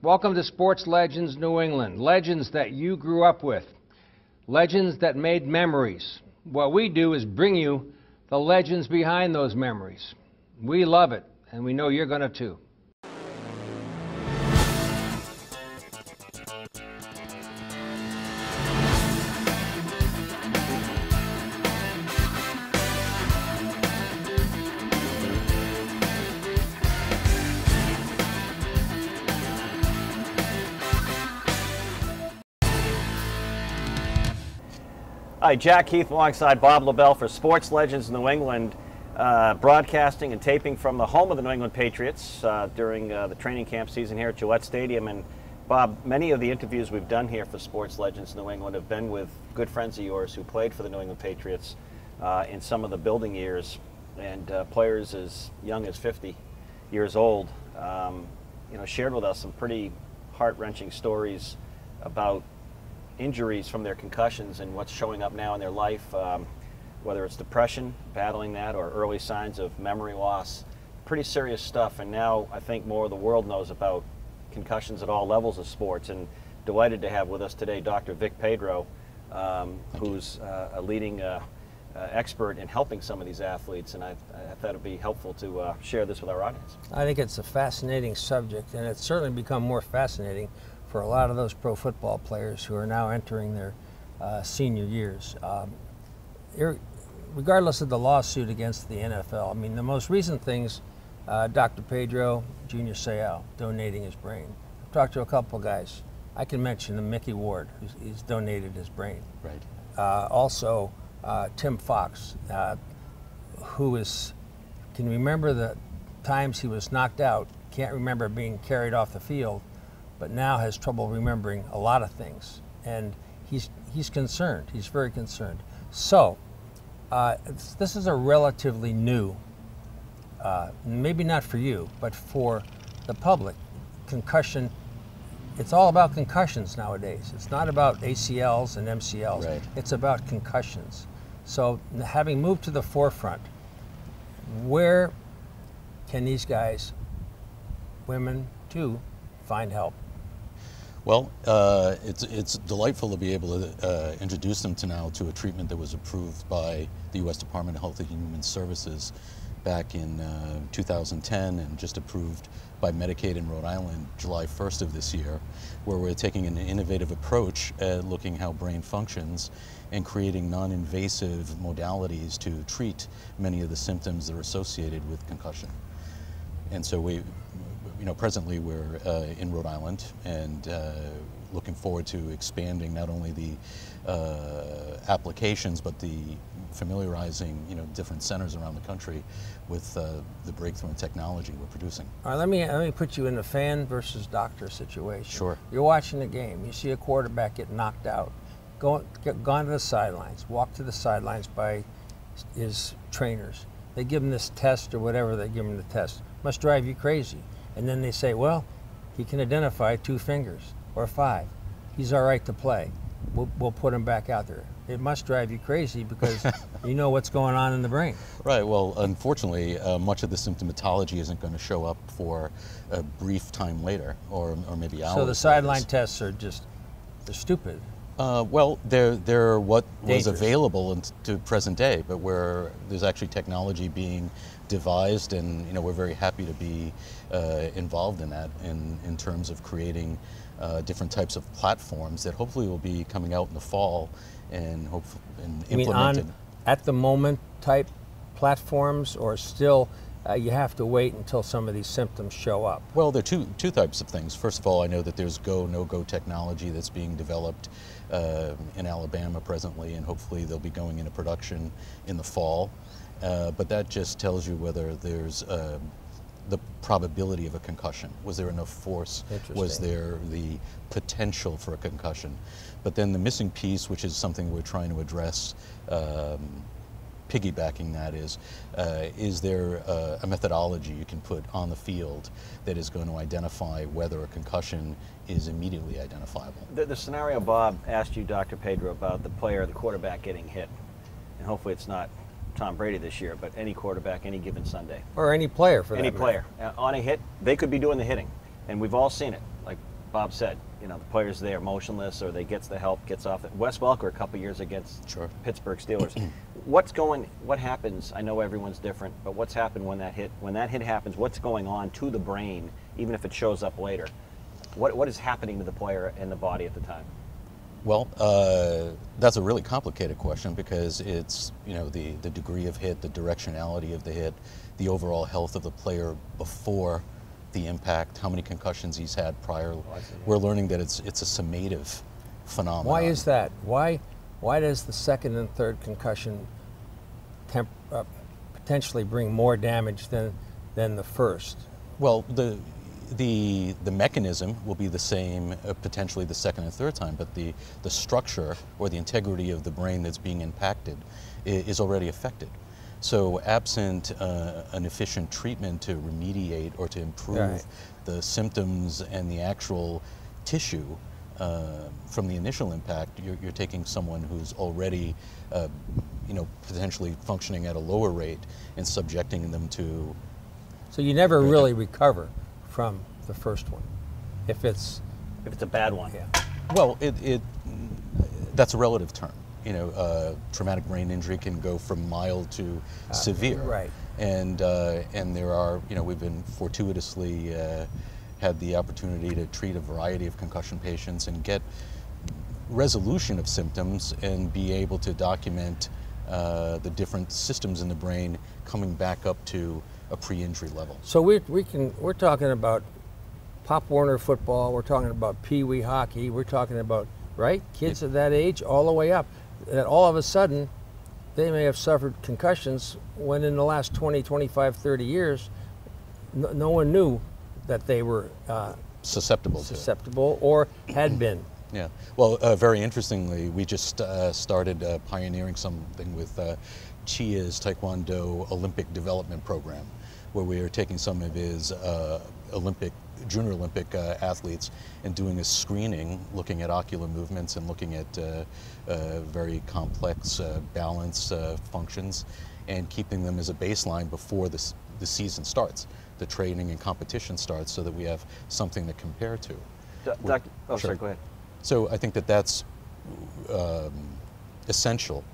Welcome to Sports Legends New England. Legends that you grew up with. Legends that made memories. What we do is bring you the legends behind those memories. We love it, and we know you're going to too. Hi, Jack Heath alongside Bob Lobel for Sports Legends New England, broadcasting and taping from the home of the New England Patriots during the training camp season here at Gillette Stadium. And Bob, many of the interviews we've done here for Sports Legends New England have been with good friends of yours who played for the New England Patriots in some of the building years, and players as young as 50 years old, shared with us some pretty heart-wrenching stories about injuries from their concussions and what's showing up now in their life, whether it's depression, battling that, or early signs of memory loss. Pretty serious stuff, and now I think more of the world knows about concussions at all levels of sports. And delighted to have with us today Dr. Pedro, who's a leading expert in helping some of these athletes, and I thought it'd be helpful to share this with our audience. I think it's a fascinating subject, and it's certainly become more fascinating for a lot of those pro football players who are now entering their senior years. Regardless of the lawsuit against the NFL, I mean, the most recent things, Dr. Pedro, Junior Seau, donating his brain. I've talked to a couple guys. I can mention the Mickey Ward, he's donated his brain. Right. Also, Tim Fox, who is, can you remember the times he was knocked out, can't remember being carried off the field, but now has trouble remembering a lot of things, and he's concerned. He's very concerned. So this is a relatively new, maybe not for you, but for the public, concussion. It's all about concussions nowadays. It's not about ACLs and MCLs. Right. It's about concussions. So having moved to the forefront, where can these guys, women too, find help? Well, it's delightful to be able to introduce them to a treatment that was approved by the U.S. Department of Health and Human Services back in 2010, and just approved by Medicaid in Rhode Island July 1st of this year, where we're taking an innovative approach at looking how brain functions and creating non-invasive modalities to treat many of the symptoms that are associated with concussion. And so presently we're in Rhode Island, and looking forward to expanding not only the applications, but the familiarizing different centers around the country with the breakthrough in technology we're producing. All right, let me put you in a fan versus doctor situation. Sure. You're watching a game. You see a quarterback get knocked out. Gone to the sidelines. Walked to the sidelines by his trainers. They give him this test or whatever they give him the test. Must drive you crazy. And then they say, well, he can identify 2 fingers or 5. He's all right to play. We'll put him back out there. It must drive you crazy because you know what's going on in the brain. Right. Well, unfortunately, much of the symptomatology isn't going to show up for a brief time later, or maybe hours. So the sideline tests are they're stupid. Well, they're what was Dangerous. available to present day, but where there's actually technology being devised, and we're very happy to be involved in that in terms of creating different types of platforms that hopefully will be coming out in the fall and implemented. At the moment type platforms, or still you have to wait until some of these symptoms show up? Well, there are two types of things. First of all, I know that there's go, no-go technology that's being developed in Alabama presently, and hopefully they'll be going into production in the fall. But that just tells you whether there's the probability of a concussion. Was there enough force? Was there the potential for a concussion? But then the missing piece, which is something we're trying to address, piggybacking that is there a methodology you can put on the field that is going to identify whether a concussion is immediately identifiable? The scenario Bob asked you, Dr. Pedro, about the quarterback getting hit, and hopefully it's not Tom Brady this year, but any quarterback, any given Sunday. Or any player for that Any matter. player. On a hit, they could be doing the hitting, and we've all seen it. Like Bob said, you know, the player's there motionless, or they gets the help, gets off. Wes Welker a couple years against Sure. Pittsburgh Steelers. What happens? I know everyone's different, but what's happened when that hit happens? What's going on to the brain, even if it shows up later? What is happening to the player and the body at the time? Well, that's a really complicated question, because it's, you know, the degree of hit, the directionality of the hit, the overall health of the player before the impact, how many concussions he's had prior. We're learning that it's a summative phenomenon. Why is that? Why does the second and third concussion potentially bring more damage than the first? Well, the mechanism will be the same potentially the second and third time, but the structure or the integrity of the brain that's being impacted is already affected. So absent an efficient treatment to remediate or to improve the symptoms and the actual tissue from the initial impact, you're taking someone who's already you know, potentially functioning at a lower rate and subjecting them to... So you never really recover from the first one, if it's a bad one. Yeah. Well, that's a relative term. You know, traumatic brain injury can go from mild to severe. Right. And there are, you know, we've been fortuitously had the opportunity to treat a variety of concussion patients and get resolution of symptoms and be able to document the different systems in the brain coming back up to a pre-injury level. So we're talking about Pop Warner football, we're talking about Pee Wee hockey, we're talking about, right, kids of that age all the way up. That all of a sudden they may have suffered concussions when in the last 20, 25, 30 years no one knew that they were susceptible or had been. Yeah. Well, very interestingly, we just started pioneering something with Chia's Taekwondo Olympic Development Program, where we are taking some of his junior Olympic athletes and doing a screening, looking at ocular movements and looking at very complex balance functions, and keeping them as a baseline before the season starts, the training and competition starts, so that we have something to compare to. Sorry, go ahead. So I think that that's essential,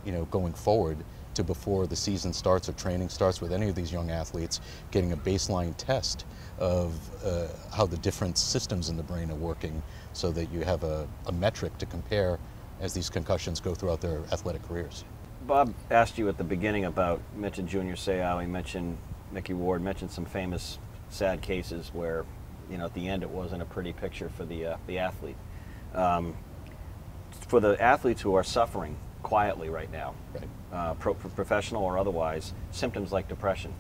you know, going forward to before the season starts or training starts with any of these young athletes, getting a baseline test of how the different systems in the brain are working, so that you have a metric to compare as these concussions go throughout their athletic careers. Bob asked you at the beginning about, mentioned Junior Seau, he mentioned Mickey Ward, mentioned some famous sad cases where, you know, at the end it wasn't a pretty picture for the athlete. For the athletes who are suffering quietly right now, right. Professional or otherwise, symptoms like depression,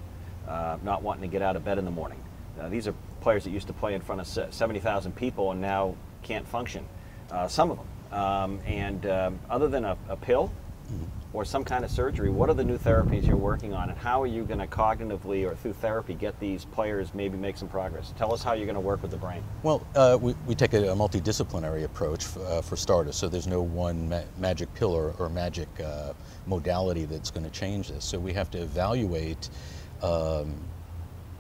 not wanting to get out of bed in the morning. These are players that used to play in front of 70,000 people and now can't function, some of them. Other than a pill or some kind of surgery, what are the new therapies you're working on, and how are you going to cognitively or through therapy get these players maybe make some progress? Tell us how you're going to work with the brain. Well, we take a multidisciplinary approach for starters, so there's no one magic pill or magic modality that's going to change this. So we have to evaluate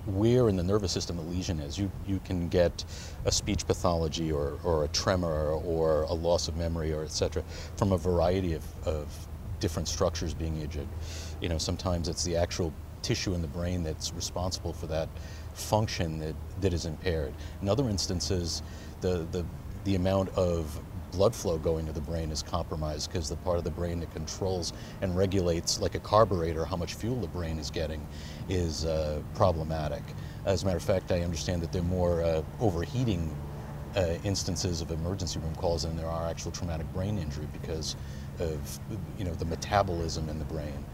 where in the nervous system the lesion is. You can get a speech pathology or a tremor or a loss of memory or et cetera from a variety of different structures being injured. You know, sometimes it's the actual tissue in the brain that's responsible for that function that is impaired. In other instances, the amount of blood flow going to the brain is compromised, because the part of the brain that controls and regulates, like a carburetor, how much fuel the brain is getting is problematic. As a matter of fact, I understand that there are more overheating instances of emergency room calls than there are actual traumatic brain injury, because of, you know, the metabolism in the brain.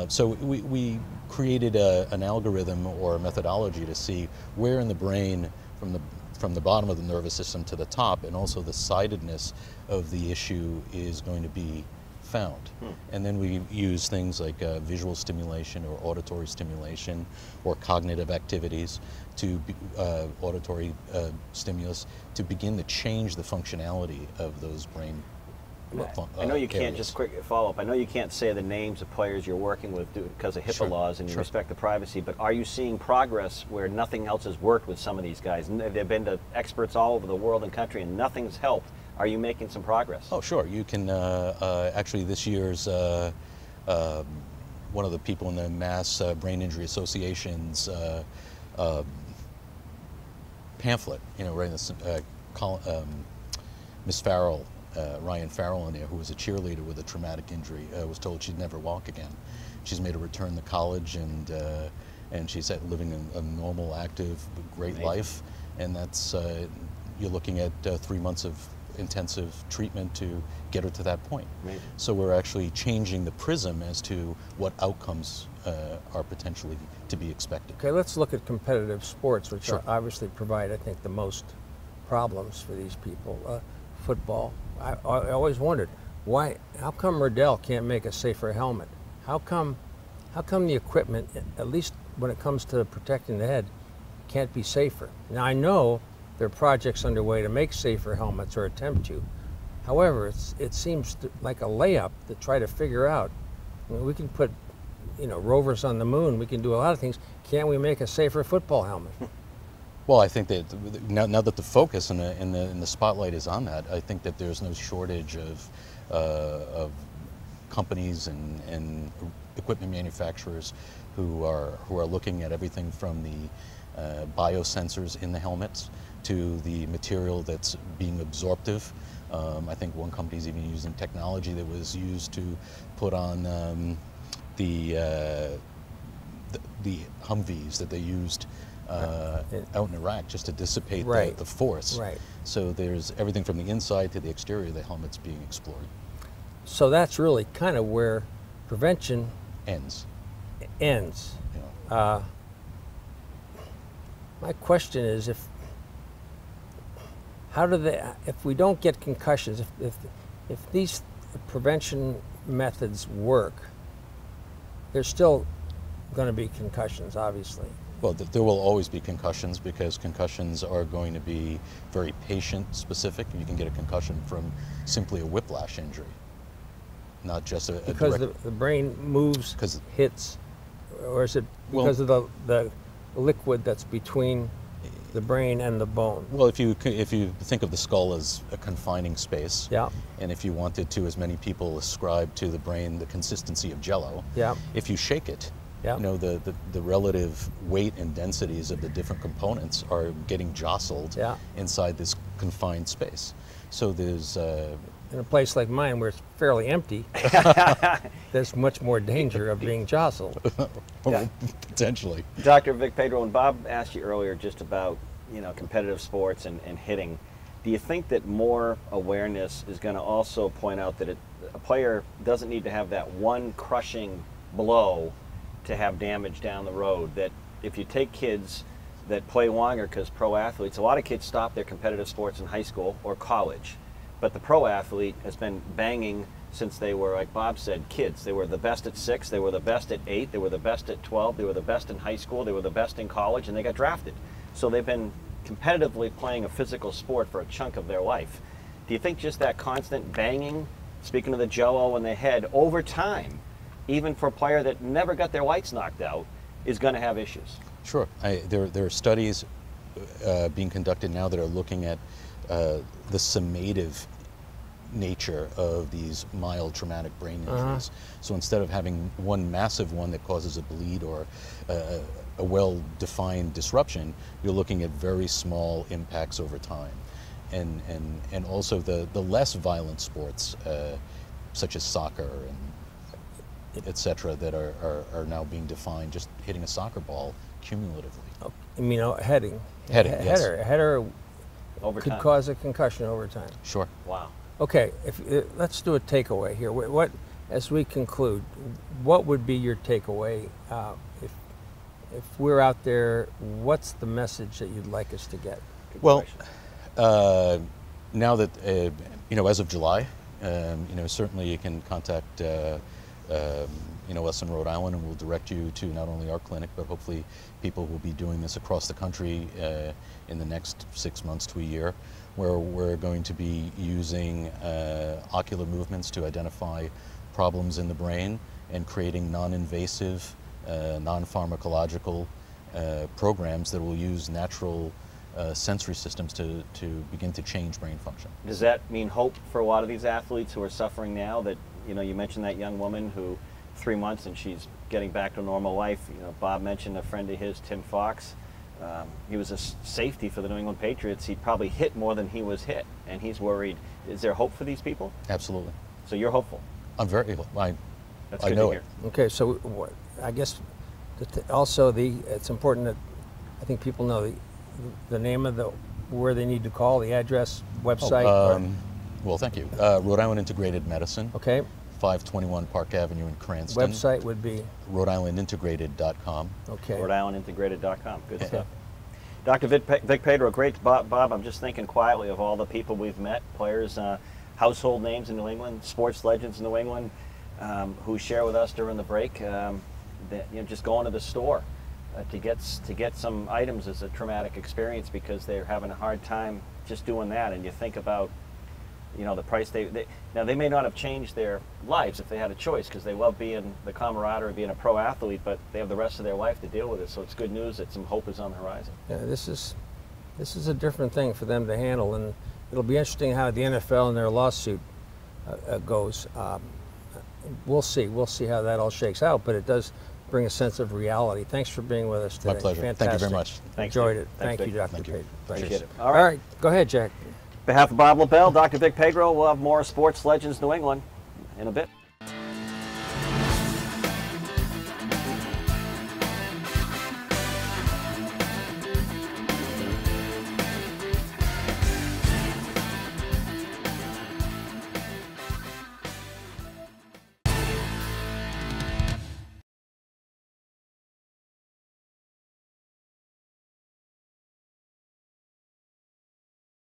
So we created an algorithm or a methodology to see where in the brain, from the bottom of the nervous system to the top, and also the sidedness of the issue, is going to be found. And then we use things like visual stimulation or auditory stimulation or cognitive activities to auditory stimulus to begin to change the functionality of those brain I know you can't, areas. just quick follow-up, I know you can't say the names of players you're working with because of HIPAA Sure, laws and you sure. respect the privacy, but are you seeing progress where nothing else has worked with some of these guys? And they've been to experts all over the world and country and nothing's helped. Are you making some progress? Oh, sure. You can, actually this year's, one of the people in the Mass Brain Injury Association's pamphlet, you know, right in this, Miss Farrell, Ryan Farrell in there, who was a cheerleader with a traumatic injury, was told she'd never walk again. She's made a return to college and she's living a normal, active, great Amazing. life. And that's, you're looking at 3 months of intensive treatment to get her to that point. Amazing. So we're actually changing the prism as to what outcomes are potentially to be expected. Okay, let's look at competitive sports, which Sure. obviously provide, I think, the most problems for these people. Football. I always wondered why. How come Riddell can't make a safer helmet? How come the equipment, at least when it comes to protecting the head, can't be safer? Now I know there are projects underway to make safer helmets or attempt to. However, it seems like a layup to try to figure out. I mean, we can put, you know, rovers on the moon. We can do a lot of things. Can't we make a safer football helmet? Well, I think that now that the focus and the spotlight is on that, I think that there's no shortage of companies and equipment manufacturers who are looking at everything from the biosensors in the helmets to the material that's being absorptive. I think one company's even using technology that was used to put on the Humvees that they used out in Iraq just to dissipate Right. the force. Right. So there's everything from the inside to the exterior of the helmets being explored. So that's really kind of where prevention Ends. ends. You know. My question is, if we don't get concussions, if these prevention methods work, there's still going to be concussions, obviously. Well, there will always be concussions because concussions are going to be very patient-specific. You can get a concussion from simply a whiplash injury, not just a Because direct... the brain moves, 'Cause- hits, or is it Well- because of the liquid that's between the brain and the bone? Well, if you think of the skull as a confining space, Yeah. and if you wanted to, as many people ascribe to the brain the consistency of Jell-O, Yeah. if you shake it, Yeah. you know, the relative weight and densities of the different components are getting jostled Yeah. inside this confined space. So there's In a place like mine where it's fairly empty, there's much more danger of being jostled. Yeah. potentially. Dr. Vic Pedro, when Bob asked you earlier just about, you know, competitive sports and hitting, do you think that more awareness is going to also point out that a player doesn't need to have that one crushing blow to have damage down the road? That if you take kids that play longer, because pro athletes, a lot of kids stop their competitive sports in high school or college, but the pro athlete has been banging since they were, like Bob said, kids. They were the best at 6, they were the best at 8, they were the best at 12, they were the best in high school, they were the best in college, and they got drafted. So they've been competitively playing a physical sport for a chunk of their life. Do you think just that constant banging, speaking of the Jell-O in the head, over time, even for a player that never got their lights knocked out, is going to have issues? Sure. There are studies being conducted now that are looking at the summative nature of these mild traumatic brain injuries. So instead of having one massive one that causes a bleed or a well-defined disruption, you're looking at very small impacts over time. And also the less violent sports, such as soccer and et cetera, that are now being defined, just hitting a soccer ball cumulatively. You mean heading? Heading, yes. A header Over could time. cause a concussion over time. Sure. Wow. Okay, let's do a takeaway here. What, as we conclude, what would be your takeaway if we're out there? What's the message that you'd like us to get? Good Well, question. now that, you know, as of July, you know, certainly you can contact us in Rhode Island, and we'll direct you to not only our clinic, but hopefully people will be doing this across the country in the next 6 months to a year, where we're going to be using ocular movements to identify problems in the brain and creating non-invasive, non-pharmacological programs that will use natural sensory systems to begin to change brain function. Does that mean hope for a lot of these athletes who are suffering now? That, you mentioned that young woman who 3 months and she's getting back to normal life. Bob mentioned a friend of his, Tim Fox. He was a safety for the New England Patriots. He probably hit more than he was hit, and he's worried. Is there hope for these people? Absolutely. So you're hopeful? I'm very hopeful. That's I good know to hear. Okay, so I guess also it's important that I think people know the name of where they need to call, the address, website. Well, thank you. Rhode Island Integrated Medicine. Okay. 521 Park Avenue in Cranston. Website would be RhodeIslandIntegrated.com. okay. RhodeIslandIntegrated.com. Good stuff. Dr. Vic Pedro, great. Bob, I'm just thinking quietly of all the people we've met, players, household names in New England, sports legends in New England, who share with us during the break that just going to the store to get some items is a traumatic experience because they're having a hard time just doing that. And you think about the price now they may not have changed their lives if they had a choice, because they love being the camaraderie of being a pro athlete, but they have the rest of their life to deal with it. So it's good news that some hope is on the horizon. Yeah, this is a different thing for them to handle, and it'll be interesting how the NFL and their lawsuit goes. We'll see how that all shakes out, but it does bring a sense of reality. Thanks for being with us today. My pleasure. Fantastic. Thank you very much. Thanks, Enjoyed Steve. it. Thanks, Thank you, Vic. Dr. Thank you. Pedro. Appreciate it. All right, go ahead, Jack. On behalf of Bob Lobel, Dr. Vic Pedro, we'll have more Sports Legends New England in a bit.